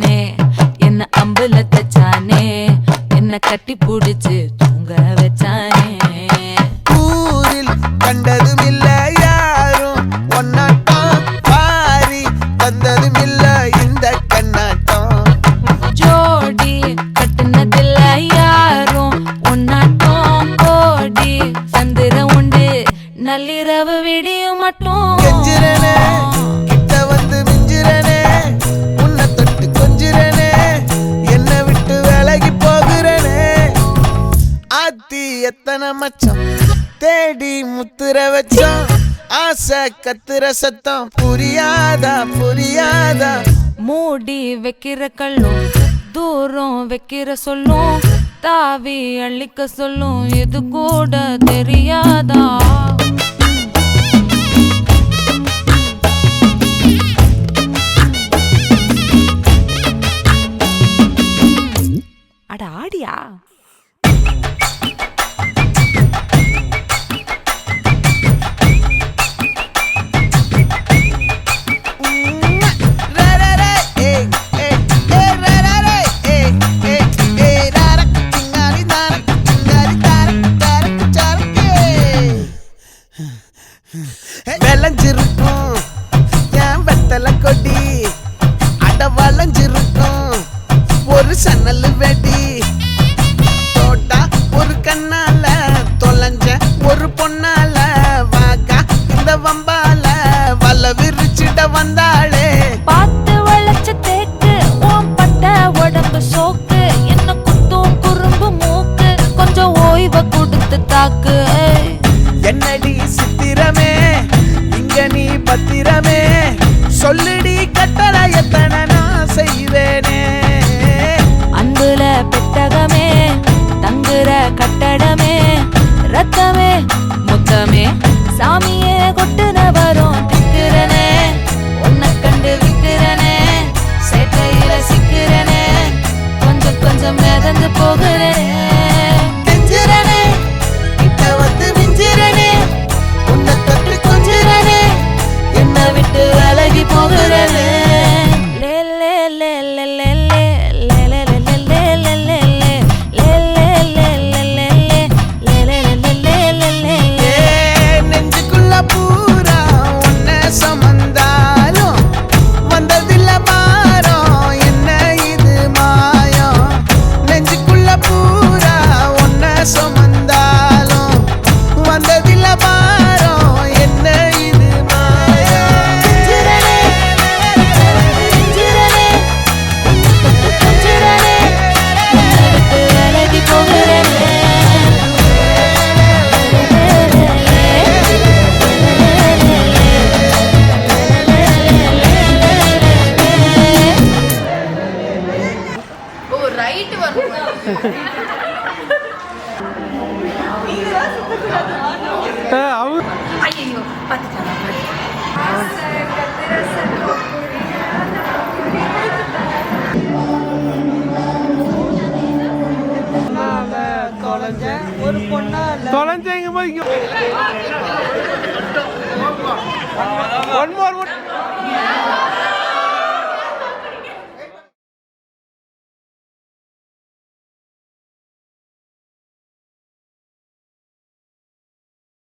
வச்சானே என்ன அம்புல தச்சானே என்ன கட்டி புடிச்சு தூங்க வச்சானே ஊரில் கண்டதும் இல்ல யாரும் ஒன்னாட்டம் பாரி தந்ததும் இல்ல இந்த கண்ணாட்டம் ஜோடி கட்டுனதில்ல யாரும் ஒன்னாட்டம் கோடி சந்திர உண்டு நள்ளிரவு விடியும் மட்டும் கெஞ்சிரனே கிட்ட வந்து மிஞ்சிரனே உன்னை தொட்டு கொஞ்சிரனே என்னை விட்டு விலகி போகிறனே ஆத்தி எத்தனை மச்சம் தேடி முத்துற வச்சோம் ஆசை கத்துற சத்தம் புரியாதா புரியாதா மூடி வைக்கிற கல்லும் தூரம் வைக்கிற சொல்லும் தாவி அள்ளிக்க சொல்லும் இது கூட தெரியாதா அட ஆடியா விளைஞ்சிருக்கும் என் வெத்தலை கொடி அட வளைஞ்சிருக்கும் ஒரு சன்னல் வெடி தோட்டா ஒரு கண்ணால தொலைஞ்ச ஒரு பொண்ணால வாக்கா இந்த வம்பால வல விரிச்சிட வந்தாளே பார்த்து வளைச்ச தேக்கு ஓம் பட்ட உடம்பு சோக்கு என்ன குத்தும் குறும்பு மூக்கு கொஞ்சம் ஓய்வை கொடுத்து தாக்கு என்னடி சித்திரமே இங்க நீ பத்திரமே சொல்லுடி கட்டளை எத்தனை நான் செய்வேனே அன்புல பெட்டகமே தங்குற கட்டடமே ரத்தமே முத்தமே சாமியே கொட்டுன வரும் திக்கிறனே உன்னை கண்டு விக்கிறனே சேட்டையில சிக்கிறனே கொஞ்சம் கொஞ்சம் மிதந்து போகிறேன் கெஞ்சிரனே கிட்ட வந்து மிஞ்சிரனே உன்னை தொட்டு கொஞ்சிரனே என்னை விட்டு விலகி போகிறனே லே லே லே லே லே லே லே லே லே லே லே லே நெஞ்சுக்குள்ள பூரா உன்னை சுமந்தாலும் வந்ததில்ல பாரம் என்ன இது மாயம் நெஞ்சுக்குள்ள பூரா உன்னை சுமந்தாலும் வந்ததில்ல பாரம் என்ன இது மாயம் தொலைஞ்ச எங்க போய் ஒன்